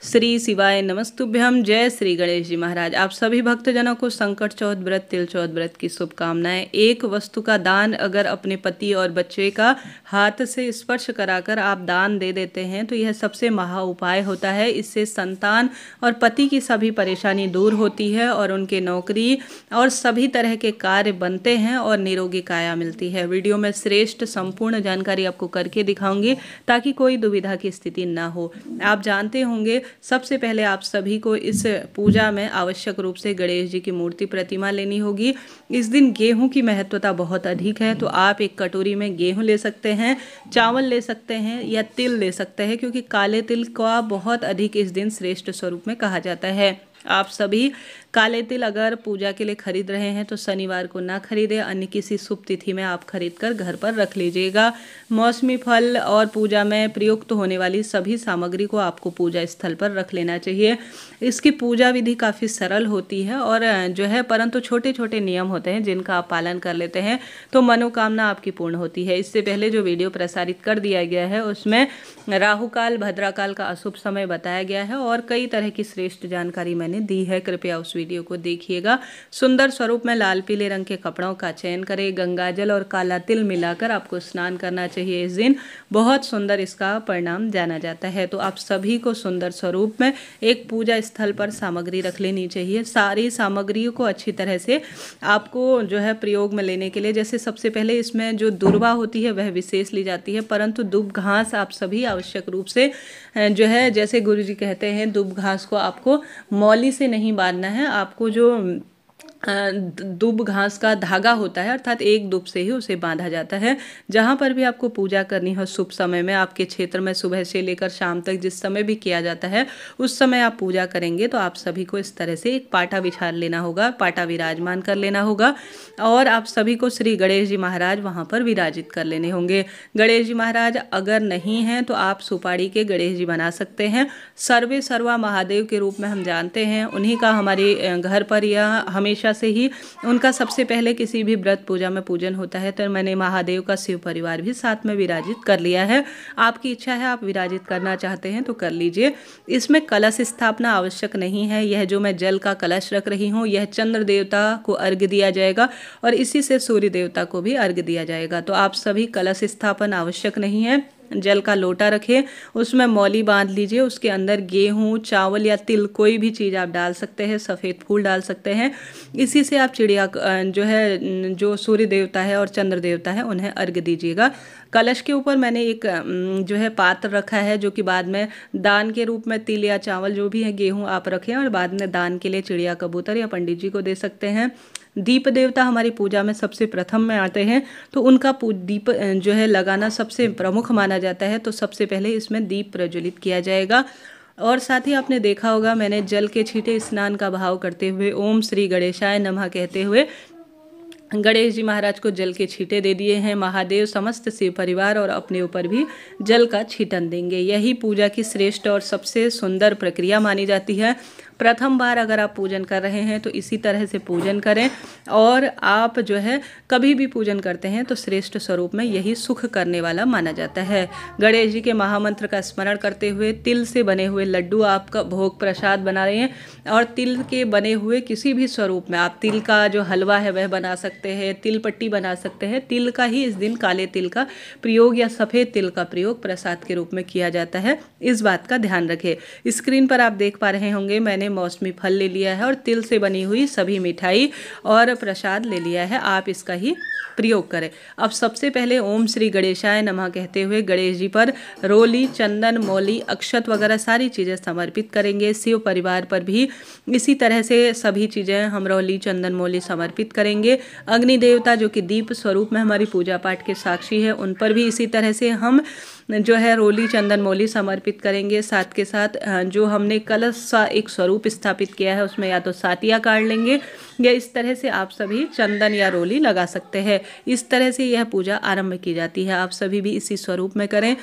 श्री शिवाय नमस्तुभ्यम। जय श्री गणेश जी महाराज। आप सभी भक्तजनों को संकट चौथ व्रत, तिल चौथ व्रत की शुभकामनाएं। एक वस्तु का दान अगर अपने पति और बच्चे का हाथ से स्पर्श कराकर आप दान दे देते हैं तो यह सबसे महा उपाय होता है। इससे संतान और पति की सभी परेशानी दूर होती है और उनके नौकरी और सभी तरह के कार्य बनते हैं और निरोगी काया मिलती है। वीडियो में श्रेष्ठ संपूर्ण जानकारी आपको करके दिखाऊंगी ताकि कोई दुविधा की स्थिति ना हो। आप जानते होंगे सबसे पहले आप सभी को इस पूजा में आवश्यक रूप से गणेश जी की मूर्ति प्रतिमा लेनी होगी। इस दिन गेहूं की महत्वता बहुत अधिक है, तो आप एक कटोरी में गेहूं ले सकते हैं, चावल ले सकते हैं या तिल ले सकते हैं, क्योंकि काले तिल का बहुत अधिक इस दिन श्रेष्ठ स्वरूप में कहा जाता है। आप सभी काले तिल अगर पूजा के लिए खरीद रहे हैं तो शनिवार को ना खरीदें, अन्य किसी शुभ तिथि में आप खरीद कर घर पर रख लीजिएगा। मौसमी फल और पूजा में प्रयुक्त होने वाली सभी सामग्री को आपको पूजा स्थल पर रख लेना चाहिए। इसकी पूजा विधि काफ़ी सरल होती है और जो है परंतु छोटे छोटे नियम होते हैं जिनका आप पालन कर लेते हैं तो मनोकामना आपकी पूर्ण होती है। इससे पहले जो वीडियो प्रसारित कर दिया गया है उसमें राहु काल, भद्राकाल का अशुभ समय बताया गया है और कई तरह की श्रेष्ठ जानकारी मैंने दी है। कृपया उस वीडियो को देखिएगा। सुंदर स्वरूप में लाल पीले रंग के कपड़ों का चयन करें। गंगाजल और काला तिल मिलाकर आपको स्नान करना चाहिए। इस दिन बहुत सुंदर इसका परिणाम जाना जाता है। तो आप सभी को सुंदर स्वरूप में एक पूजा स्थल पर सामग्री रख लेनी चाहिए। सारी सामग्रियों को अच्छी तरह से आपको जो है प्रयोग में लेने के लिए, जैसे सबसे पहले इसमें जो दुर्वा होती है वह विशेष ली जाती है, परंतु दुब घास आप सभी आवश्यक रूप से जो है, जैसे गुरु जी कहते हैं, दुब घास को आपको मौली से नहीं बांधना है। आपको जो दुब घास का धागा होता है अर्थात एक दुब से ही उसे बांधा जाता है। जहाँ पर भी आपको पूजा करनी हो शुभ समय में, आपके क्षेत्र में सुबह से लेकर शाम तक जिस समय भी किया जाता है उस समय आप पूजा करेंगे तो आप सभी को इस तरह से एक पाटा बिछा लेना होगा, पाटा विराजमान कर लेना होगा और आप सभी को श्री गणेश जी महाराज वहाँ पर विराजित कर लेने होंगे। गणेश जी महाराज अगर नहीं हैं तो आप सुपारी के गणेश जी बना सकते हैं। सर्वे सर्वा महादेव के रूप में हम जानते हैं, उन्हीं का हमारे घर पर या हमेशा से ही उनका सबसे पहले किसी भी व्रत पूजा में पूजन होता है। तो मैंने महादेव का शिव परिवार भी साथ में विराजित कर लिया है। आपकी इच्छा है, आप विराजित करना चाहते हैं तो कर लीजिए। इसमें कलश स्थापना आवश्यक नहीं है। यह जो मैं जल का कलश रख रही हूँ यह चंद्र देवता को अर्घ्य दिया जाएगा और इसी से सूर्य देवता को भी अर्घ्य दिया जाएगा। तो आप सभी कलश स्थापन आवश्यक नहीं है। जल का लोटा रखें, उसमें मौली बांध लीजिए, उसके अंदर गेहूं, चावल या तिल कोई भी चीज़ आप डाल सकते हैं, सफ़ेद फूल डाल सकते हैं। इसी से आप चिड़िया जो है, जो सूर्य देवता है और चंद्र देवता है उन्हें अर्घ्य दीजिएगा। कलश के ऊपर मैंने एक जो है पात्र रखा है जो कि बाद में दान के रूप में तिल या चावल जो भी है, गेहूँ आप रखें और बाद में दान के लिए चिड़िया, कबूतर या पंडित जी को दे सकते हैं। दीप देवता हमारी पूजा में सबसे प्रथम में आते हैं तो उनका दीप जो है लगाना सबसे प्रमुख माना जाता है। तो सबसे पहले इसमें दीप प्रज्वलित किया जाएगा और साथ ही आपने देखा होगा मैंने जल के छींटे स्नान का भाव करते हुए ओम श्री गणेशाय नमः कहते हुए गणेश जी महाराज को जल के छींटे दे दिए हैं। महादेव समस्त शिव परिवार और अपने ऊपर भी जल का छींटन देंगे। यही पूजा की श्रेष्ठ और सबसे सुंदर प्रक्रिया मानी जाती है। प्रथम बार अगर आप पूजन कर रहे हैं तो इसी तरह से पूजन करें और आप जो है कभी भी पूजन करते हैं तो श्रेष्ठ स्वरूप में यही सुख करने वाला माना जाता है। गणेश जी के महामंत्र का स्मरण करते हुए तिल से बने हुए लड्डू आपका भोग प्रसाद बना रहे हैं और तिल के बने हुए किसी भी स्वरूप में आप तिल का जो हलवा है वह बना सकते हैं, तिल पट्टी बना सकते हैं। तिल का ही इस दिन काले तिल का प्रयोग या सफ़ेद तिल का प्रयोग प्रसाद के रूप में किया जाता है, इस बात का ध्यान रखें। स्क्रीन पर आप देख पा रहे होंगे मैंने मौसमी फल ले लिया है और तिल से बनी हुई सभी मिठाई और प्रसाद ले लिया है। आप इसका ही प्रयोग करें। अब सबसे पहले ओम श्री गणेशाय नमः कहते हुए गणेश जी पर रोली, चंदन, मौली, अक्षत वगैरह सारी चीज़ें समर्पित करेंगे। शिव परिवार पर भी इसी तरह से सभी चीज़ें हम रोली, चंदन, मौली समर्पित करेंगे। अग्नि देवता जो कि दीप स्वरूप में हमारी पूजा पाठ के साक्षी है, उन पर भी इसी तरह से हम जो है रोली, चंदन, मौली समर्पित करेंगे। साथ के साथ जो हमने कलश सा एक स्वरूप स्थापित किया है उसमें या तो सातिया काट लेंगे या इस तरह से आप सभी चंदन या रोली लगा सकते हैं। इस तरह से यह पूजा आरंभ की जाती है। आप सभी भी इसी स्वरूप में करें।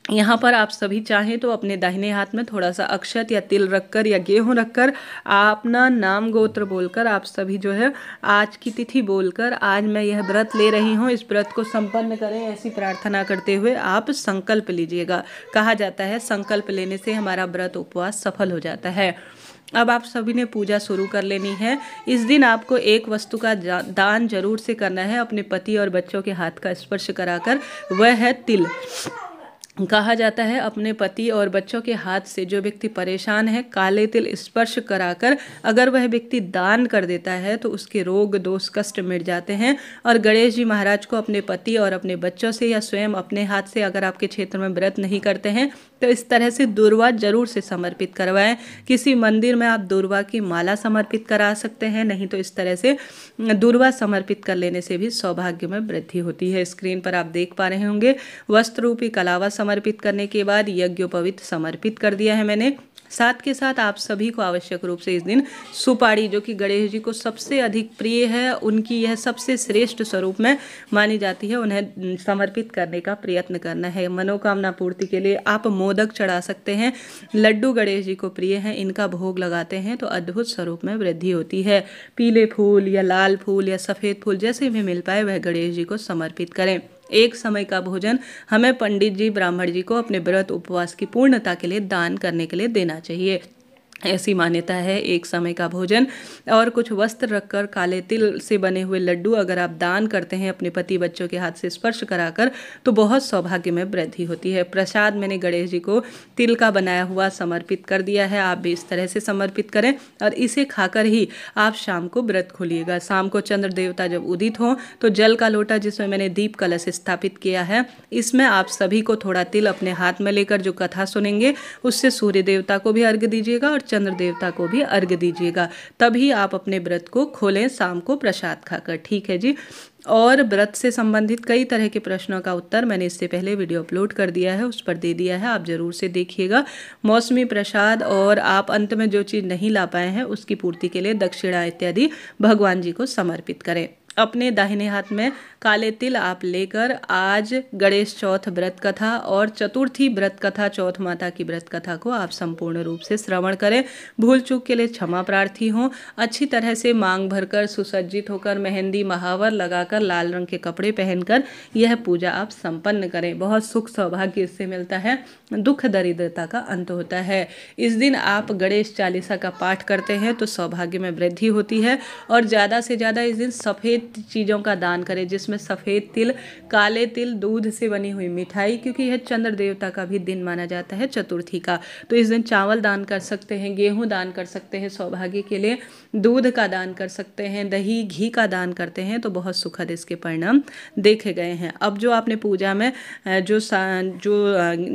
यहाँ पर आप सभी चाहें तो अपने दाहिने हाथ में थोड़ा सा अक्षत या तिल रखकर या गेहूं रखकर अपना नाम गोत्र बोलकर आप सभी जो है आज की तिथि बोलकर आज मैं यह व्रत ले रही हूँ, इस व्रत को संपन्न करें, ऐसी प्रार्थना करते हुए आप संकल्प लीजिएगा। कहा जाता है संकल्प लेने से हमारा व्रत उपवास सफल हो जाता है। अब आप सभी ने पूजा शुरू कर लेनी है। इस दिन आपको एक वस्तु का दान जरूर से करना है अपने पति और बच्चों के हाथ का स्पर्श कराकर, वह है तिल। कहा जाता है अपने पति और बच्चों के हाथ से जो व्यक्ति परेशान है काले तिल स्पर्श कराकर अगर वह व्यक्ति दान कर देता है तो उसके रोग दोष कष्ट मिट जाते हैं। और गणेश जी महाराज को अपने पति और अपने बच्चों से या स्वयं अपने हाथ से अगर आपके क्षेत्र में व्रत नहीं करते हैं तो इस तरह से दूर्वा जरूर से समर्पित करवाएं। किसी मंदिर में आप दूर्वा की माला समर्पित करा सकते हैं, नहीं तो इस तरह से दूर्वा समर्पित कर लेने से भी सौभाग्य में वृद्धि होती है। स्क्रीन पर आप देख पा रहे होंगे वस्त्र रूपी कलावा समर्पित करने के बाद यज्ञोपवीत समर्पित कर दिया है मैंने। साथ के साथ आप सभी को आवश्यक रूप से इस दिन सुपारी, जो कि गणेश जी को सबसे अधिक प्रिय है, उनकी यह सबसे श्रेष्ठ स्वरूप में मानी जाती है, उन्हें समर्पित करने का प्रयत्न करना है। मनोकामना पूर्ति के लिए आप मोदक चढ़ा सकते हैं, लड्डू गणेश जी को प्रिय हैं, इनका भोग लगाते हैं तो अद्भुत स्वरूप में वृद्धि होती है। पीले फूल या लाल फूल या सफ़ेद फूल जैसे भी मिल पाए वह गणेश जी को समर्पित करें। एक समय का भोजन हमें पंडित जी ब्राह्मण जी को अपने व्रत उपवास की पूर्णता के लिए दान करने के लिए देना चाहिए, ऐसी मान्यता है। एक समय का भोजन और कुछ वस्त्र रखकर काले तिल से बने हुए लड्डू अगर आप दान करते हैं अपने पति बच्चों के हाथ से स्पर्श कराकर तो बहुत सौभाग्य में वृद्धि होती है। प्रसाद मैंने गणेश जी को तिल का बनाया हुआ समर्पित कर दिया है, आप भी इस तरह से समर्पित करें और इसे खाकर ही आप शाम को व्रत खोलिएगा। शाम को चंद्र देवता जब उदित हों तो जल का लोटा जिसमें मैंने दीप कलश स्थापित किया है, इसमें आप सभी को थोड़ा तिल अपने हाथ में लेकर जो कथा सुनेंगे उससे सूर्य देवता को भी अर्घ्य दीजिएगा और चंद्र देवता को भी अर्घ्य दीजिएगा, तभी आप अपने व्रत को खोलें शाम को प्रसाद खाकर। ठीक है जी। और व्रत से संबंधित कई तरह के प्रश्नों का उत्तर मैंने इससे पहले वीडियो अपलोड कर दिया है, उस पर दे दिया है, आप जरूर से देखिएगा। मौसमी प्रसाद और आप अंत में जो चीज़ नहीं ला पाए हैं उसकी पूर्ति के लिए दक्षिणा इत्यादि भगवान जी को समर्पित करें। अपने दाहिने हाथ में काले तिल आप लेकर आज गणेश चौथ व्रत कथा और चतुर्थी व्रत कथा, चौथ माता की व्रत कथा को आप संपूर्ण रूप से श्रवण करें। भूल चूक के लिए क्षमा प्रार्थी हों। अच्छी तरह से मांग भरकर सुसज्जित होकर मेहंदी महावर लगाकर लाल रंग के कपड़े पहनकर यह पूजा आप संपन्न करें। बहुत सुख सौभाग्य इससे मिलता है, दुख दरिद्रता का अंत होता है। इस दिन आप गणेश चालीसा का पाठ करते हैं तो सौभाग्य में वृद्धि होती है। और ज़्यादा से ज़्यादा इस दिन सफ़ेद चीज़ों का दान करें, जिसमें सफ़ेद तिल, काले तिल, दूध से बनी हुई मिठाई, क्योंकि यह चंद्र देवता का भी दिन माना जाता है चतुर्थी का। तो इस दिन चावल दान कर सकते हैं, गेहूं दान कर सकते हैं सौभाग्य के लिए, दूध का दान कर सकते हैं, दही घी का दान करते हैं तो बहुत सुखद इसके परिणाम देखे गए हैं। अब जो आपने पूजा में जो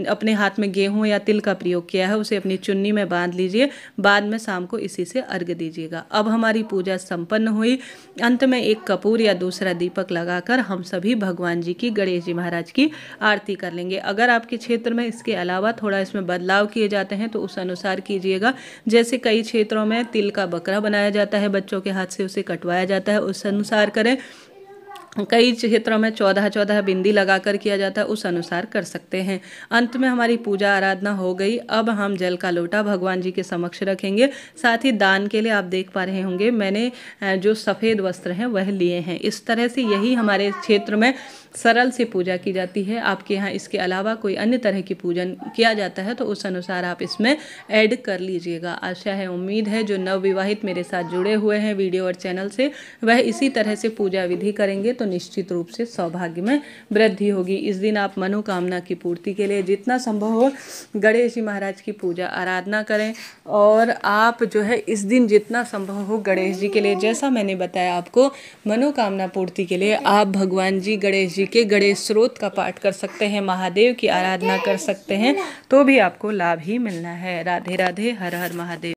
अपने हाथ में गेहूं या तिल का प्रयोग किया है उसे अपनी चुन्नी में बांध लीजिए, बाद में शाम को इसी से अर्घ्य दीजिएगा। अब हमारी पूजा संपन्न हुई। अंत में एक कपूर या दूसरा दीपक लगाकर हम सभी भगवान जी की, गणेश जी महाराज की आरती कर लेंगे। अगर आपके क्षेत्र में इसके अलावा थोड़ा इसमें बदलाव किए जाते हैं तो उस अनुसार कीजिएगा। जैसे कई क्षेत्रों में तिल का बकरा बनाया जाता है, बच्चों के हाथ से उसे कटवाया जाता है, उस अनुसार करें। कई क्षेत्रों में 14 बिंदी लगाकर किया जाता है, उस अनुसार कर सकते हैं। अंत में हमारी पूजा आराधना हो गई। अब हम जल का लोटा भगवान जी के समक्ष रखेंगे। साथ ही दान के लिए आप देख पा रहे होंगे मैंने जो सफ़ेद वस्त्र हैं वह लिए हैं। इस तरह से यही हमारे क्षेत्र में सरल से पूजा की जाती है। आपके यहाँ इसके अलावा कोई अन्य तरह की पूजन किया जाता है तो उस अनुसार आप इसमें ऐड कर लीजिएगा। आशा है, उम्मीद है जो नवविवाहित मेरे साथ जुड़े हुए हैं वीडियो और चैनल से वह इसी तरह से पूजा विधि करेंगे तो निश्चित रूप से सौभाग्य में वृद्धि होगी। इस दिन आप मनोकामना की पूर्ति के लिए जितना संभव हो गणेश जी महाराज की पूजा आराधना करें। और आप जो है इस दिन जितना संभव हो गणेश जी के लिए, जैसा मैंने बताया आपको, मनोकामना पूर्ति के लिए आप भगवान जी गणेश जी के गणेश स्रोत का पाठ कर सकते हैं, महादेव की आराधना कर सकते हैं, तो भी आपको लाभ ही मिलना है। राधे राधे, हर हर महादेव।